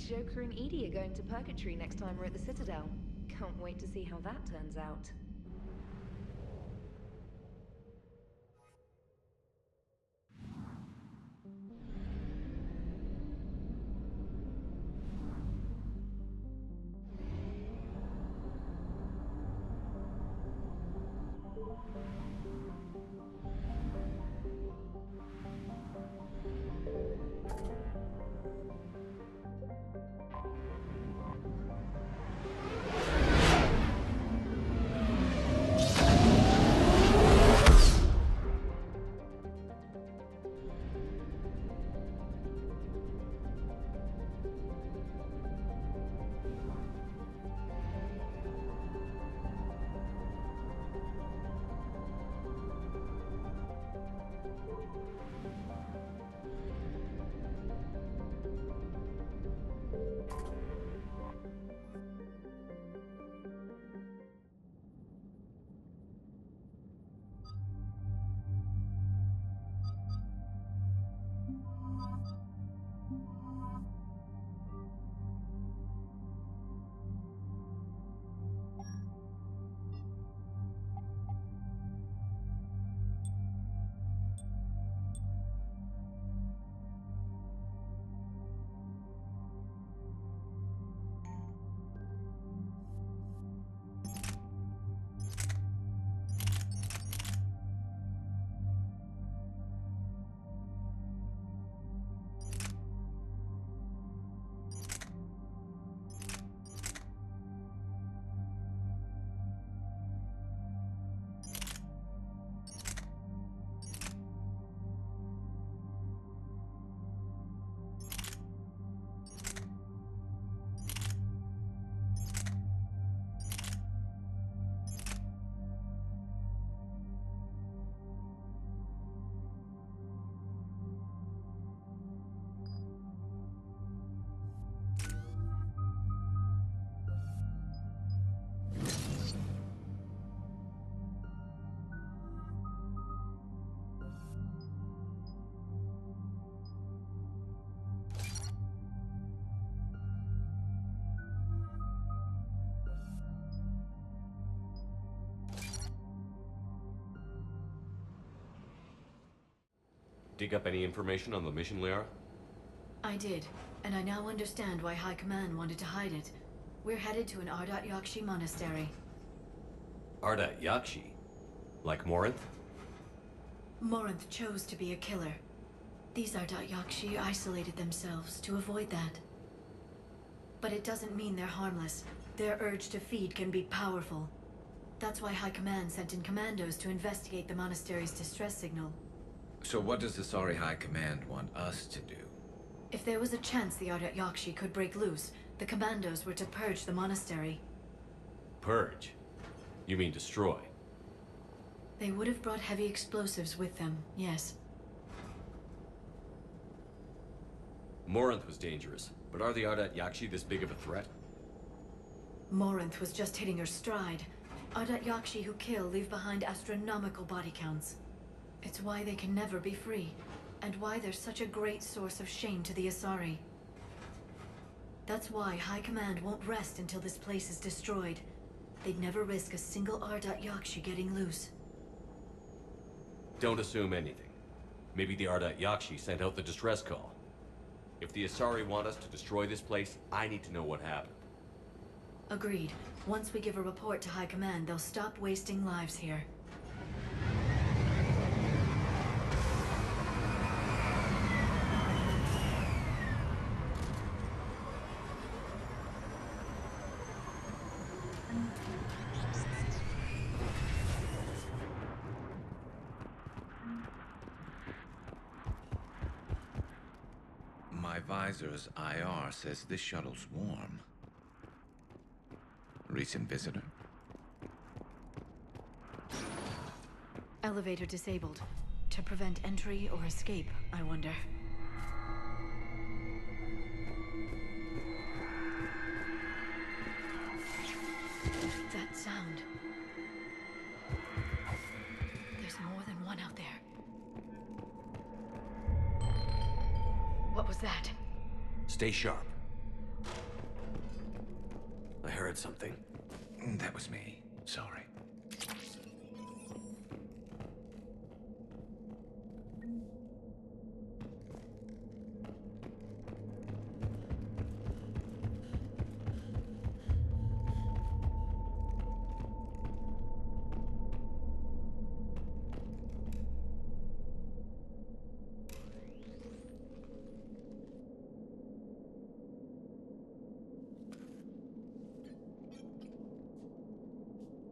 Joker and Edie are going to Purgatory next time we're at the Citadel. Can't wait to see how that turns out. Dig up any information on the mission, Liara? I did, and I now understand why High Command wanted to hide it. We're headed to an Ardat Yakshi monastery. Ardat Yakshi? Like Morinth? Morinth chose to be a killer. These Ardat Yakshi isolated themselves to avoid that. But it doesn't mean they're harmless. Their urge to feed can be powerful. That's why High Command sent in commandos to investigate the monastery's distress signal. So what does the Sorry High Command want us to do? If there was a chance the Ardat Yakshi could break loose, the commandos were to purge the monastery. Purge? You mean destroy? They would have brought heavy explosives with them, yes. Morinth was dangerous, but are the Ardat Yakshi this big of a threat? Morinth was just hitting her stride. Ardat Yakshi who kill leave behind astronomical body counts. It's why they can never be free, and why they're such a great source of shame to the Asari. That's why High Command won't rest until this place is destroyed. They'd never risk a single Ardat Yakshi getting loose. Don't assume anything. Maybe the Ardat Yakshi sent out the distress call. If the Asari want us to destroy this place, I need to know what happened. Agreed. Once we give a report to High Command, they'll stop wasting lives here. My visor's IR says this shuttle's warm. Recent visitor? Elevator disabled. To prevent entry or escape, I wonder. That sound. There's more than one out there. What was that? Stay sharp. heard something. That was me. Sorry.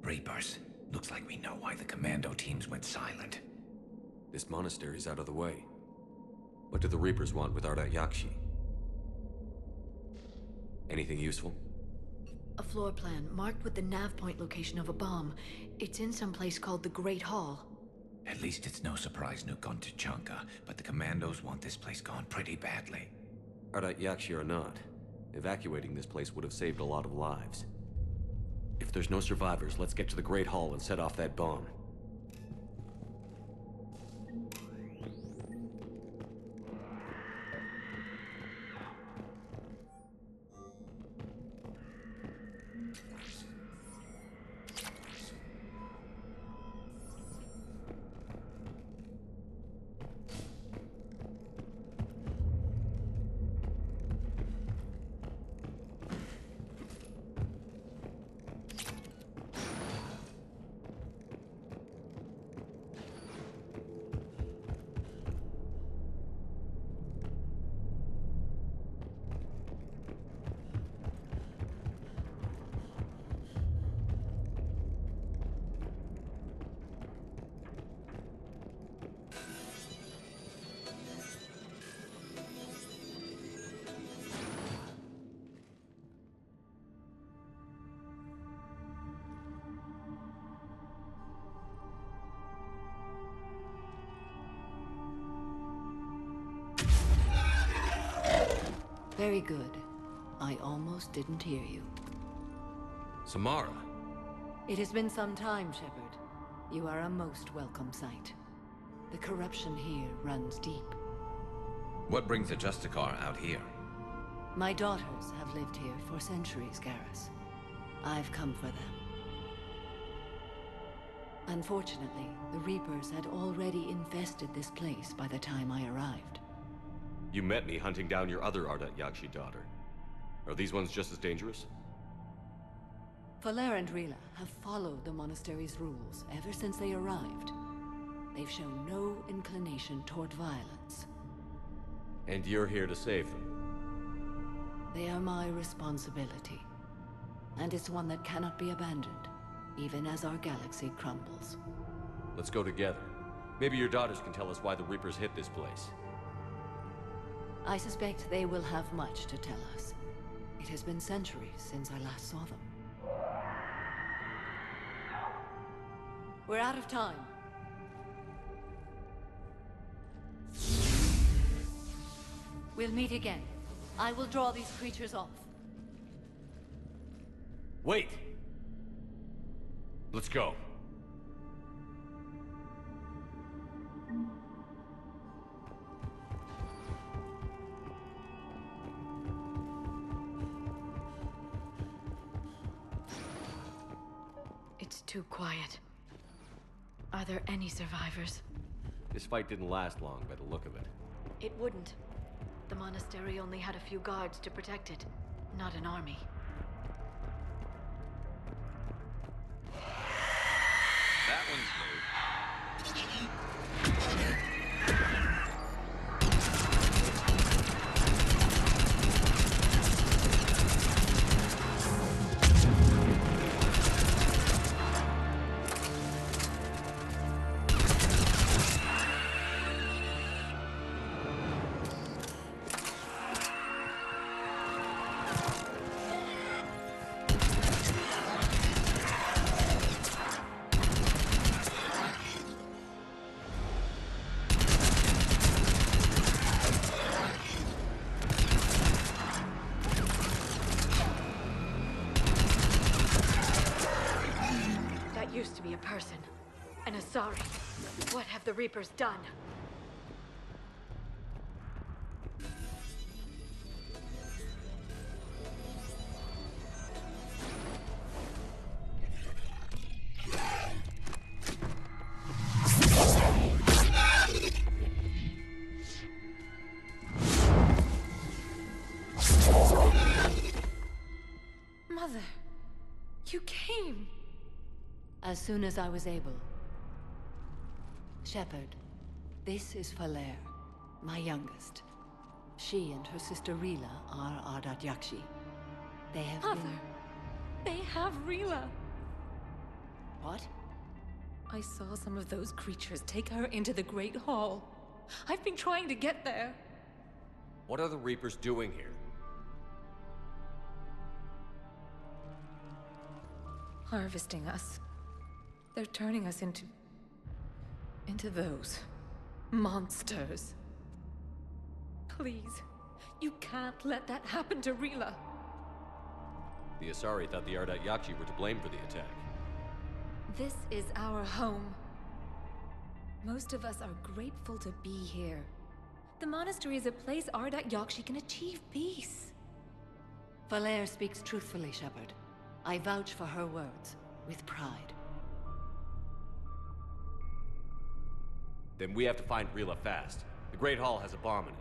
Reapers. Looks like we know why the commando teams went silent. This monastery's out of the way. What do the Reapers want with Ardat Yakshi? Anything useful? A floor plan marked with the nav point location of a bomb. It's in some place called the Great Hall. At least it's no surprise Nuke on Tuchanka, but the commandos want this place gone pretty badly. Ardat Yakshi or not, evacuating this place would have saved a lot of lives. If there's no survivors, let's get to the Great Hall and set off that bomb. Very good. I almost didn't hear you. Samara! It has been some time, Shepard. You are a most welcome sight. The corruption here runs deep. What brings a Justicar out here? My daughters have lived here for centuries, Garrus. I've come for them. Unfortunately, the Reapers had already infested this place by the time I arrived. You met me hunting down your other Ardat Yakshi daughter. Are these ones just as dangerous? Faller and Rila have followed the monastery's rules ever since they arrived. They've shown no inclination toward violence. And you're here to save them? They are my responsibility. And it's one that cannot be abandoned, even as our galaxy crumbles. Let's go together. Maybe your daughters can tell us why the Reapers hit this place. I suspect they will have much to tell us. It has been centuries since I last saw them. We're out of time. We'll meet again. I will draw these creatures off. Wait! Let's go. It's too quiet. Are there any survivors? This fight didn't last long by the look of it. It wouldn't. The monastery only had a few guards to protect it, not an army. That one's new. Used to be a person. An Asari. What have the Reapers done? Mother, you came. As soon as I was able. Shepard, this is Falere, my youngest. She and her sister Rila are Ardat Yakshi. They have Mother, been... they have Rila. What? I saw some of those creatures take her into the Great Hall. I've been trying to get there. What are the Reapers doing here? Harvesting us. They're turning us into those monsters. Please, you can't let that happen to Rila. The Asari thought the Ardat Yakshi were to blame for the attack. This is our home. Most of us are grateful to be here. The monastery is a place Ardat Yakshi can achieve peace. Falere speaks truthfully, Shepard. I vouch for her words, with pride. Then we have to find Rila fast. The Great Hall has a bomb in it.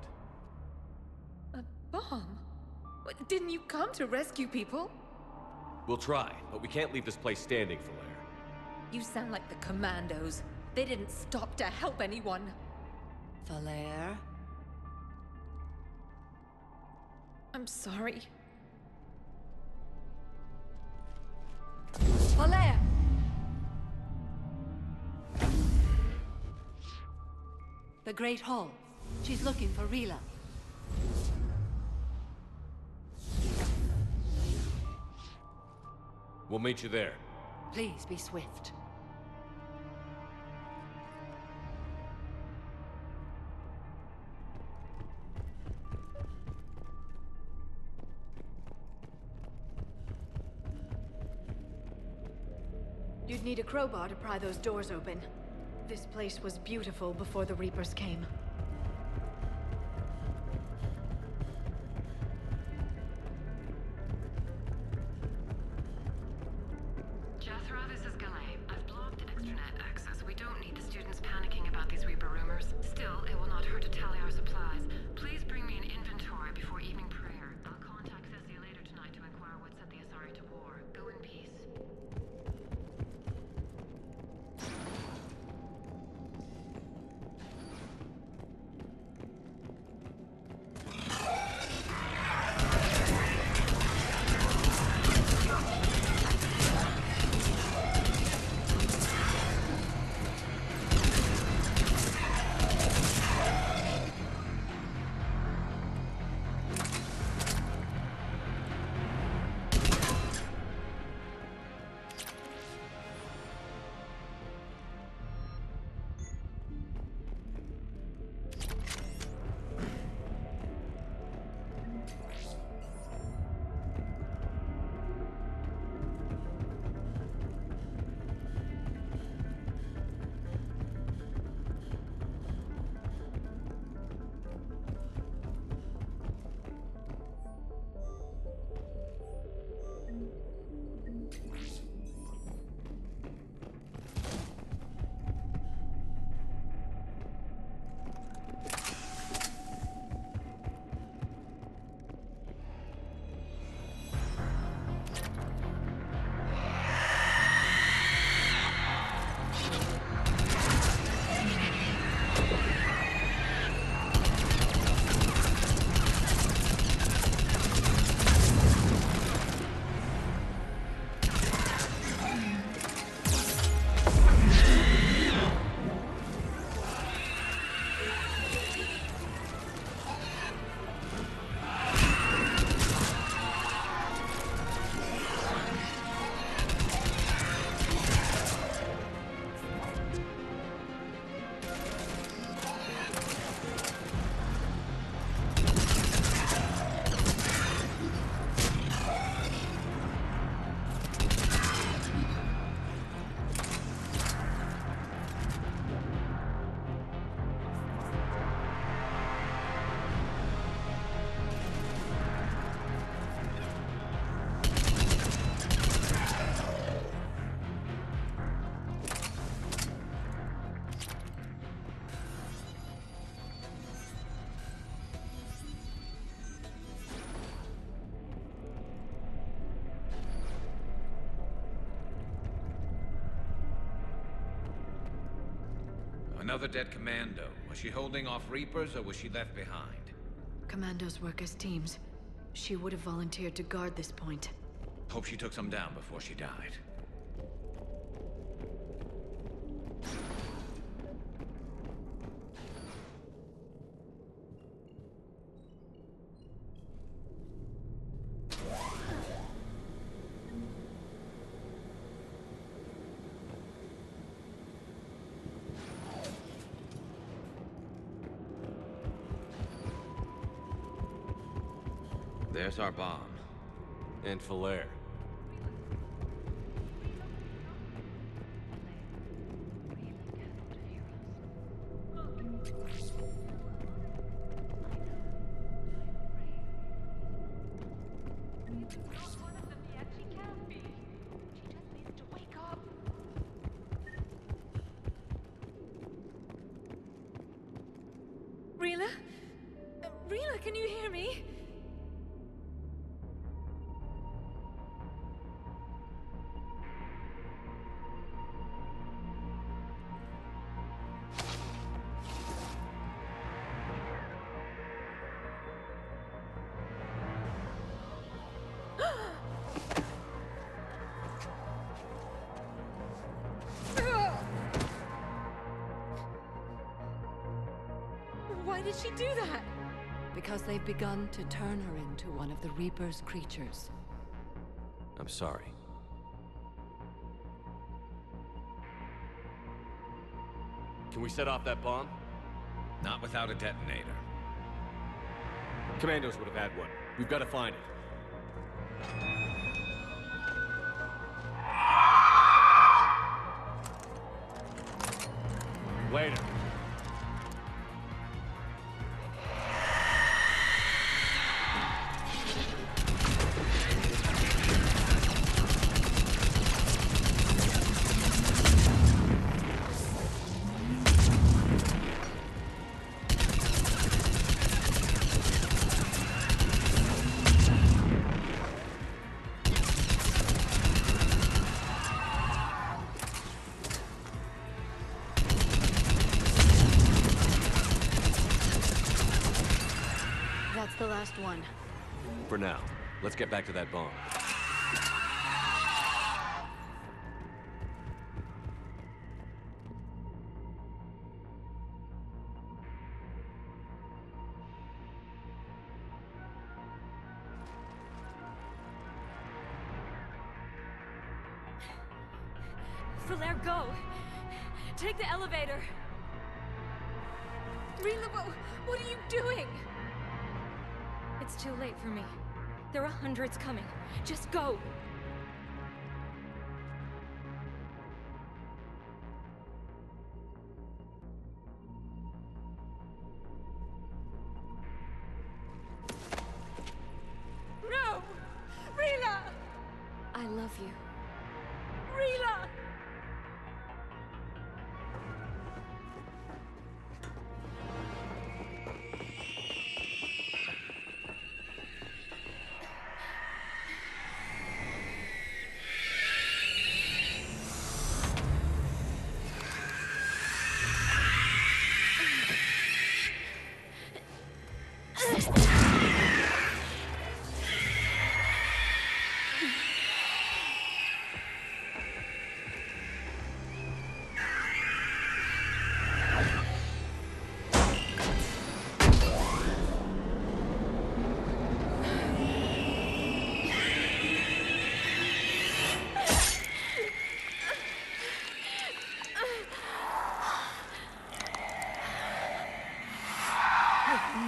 A bomb? What, didn't you come to rescue people? We'll try, but we can't leave this place standing, Falere. You sound like the commandos. They didn't stop to help anyone. Falere? I'm sorry. Falere! The Great Hall. She's looking for Rila. We'll meet you there. Please be swift. You'd need a crowbar to pry those doors open. This place was beautiful before the Reapers came. Jethro, this is Galay. I've blocked extranet access. We don't need the students panicking about these Reaper rumors. Still, it will not hurt to tally our supplies. Please bring me an inventory before evening prayer. I'll contact Cessia later tonight to inquire what set the Asari to war. Go in peace. Another dead commando. Was she holding off Reapers, or was she left behind? Commandos work as teams. She would have volunteered to guard this point. Hope she took some down before she died. There's our bomb. And Falaire. Rila? Rila, can you hear me? Why did she do that? Because they've begun to turn her into one of the Reaper's creatures. I'm sorry. Can we set off that bomb? Not without a detonator. Commandos would have had one. We've got to find it. Later. That's the last one. For now, let's get back to that bomb. Falaire, go! Take the elevator! Rila, what are you doing? It's too late for me. There are hundreds coming. Just go! No! Rila! I love you. Rila!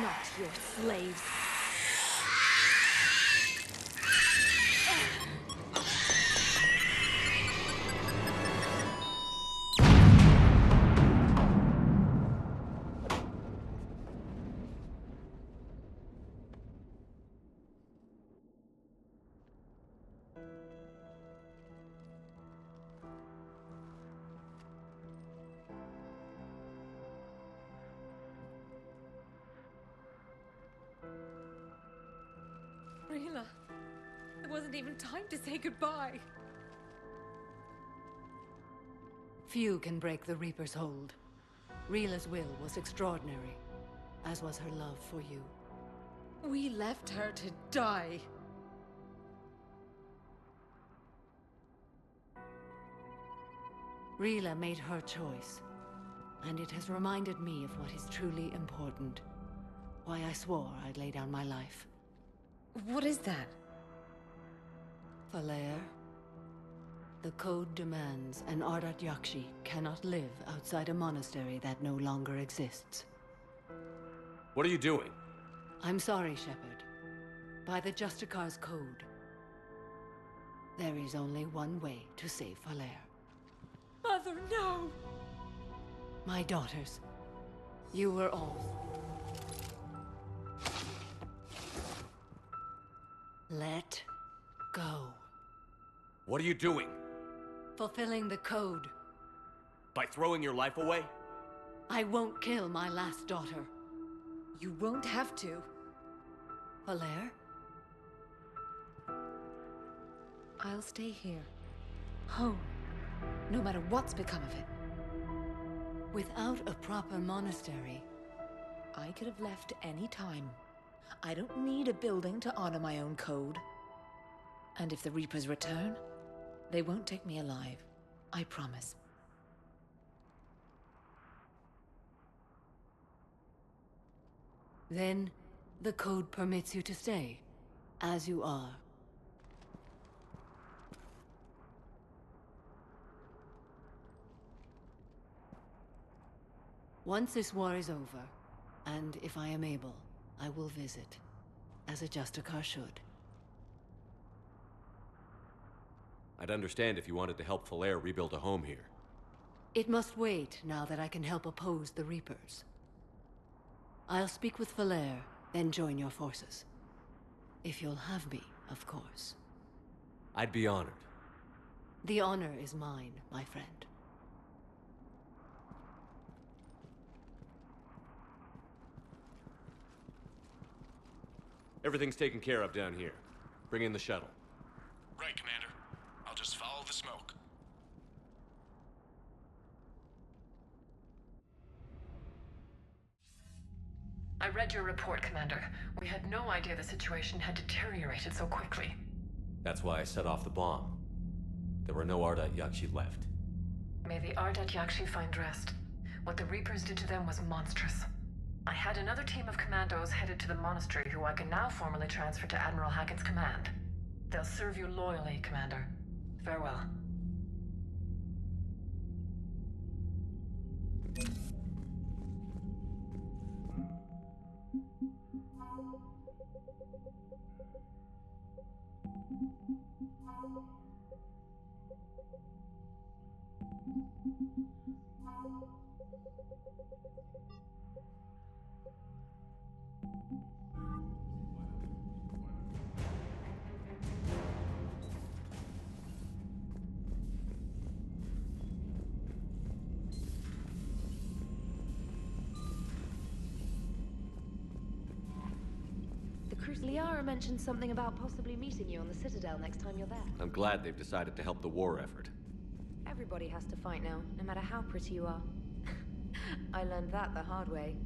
Not your slaves. Rila, it wasn't even time to say goodbye. Few can break the Reaper's hold. Reela's will was extraordinary, as was her love for you. We left her to die. Reela made her choice, and it has reminded me of what is truly important. Why I swore I'd lay down my life. What is that? Falair, the code demands an Ardat Yakshi cannot live outside a monastery that no longer exists. What are you doing? I'm sorry, Shepard. By the Justicar's code, there is only one way to save Falair. Mother, no! My daughters, you were all. Let go. What are you doing? Fulfilling the code. By throwing your life away? I won't kill my last daughter. You won't have to. Falair? I'll stay here. Home. No matter what's become of it. Without a proper monastery, I could have left any time. I don't need a building to honor my own code. And if the Reapers return, they won't take me alive. I promise. then the code permits you to stay, as you are. Once this war is over, and if I am able, I will visit, as a Justicar should. I'd understand if you wanted to help Falair rebuild a home here. It must wait now that I can help oppose the Reapers. I'll speak with Falair, then join your forces. If you'll have me, of course. I'd be honored. The honor is mine, my friend. Everything's taken care of down here. Bring in the shuttle. Right, Commander. I'll just follow the smoke. I read your report, Commander. We had no idea the situation had deteriorated so quickly. That's why I set off the bomb. There were no Ardat Yakshi left. May the Ardat Yakshi find rest. What the Reapers did to them was monstrous. I had another team of commandos headed to the monastery who I can now formally transfer to Admiral Hackett's command. They'll serve you loyally, Commander. Farewell. Liara mentioned something about possibly meeting you on the Citadel next time you're there. I'm glad they've decided to help the war effort. Everybody has to fight now, no matter how pretty you are. I learned that the hard way.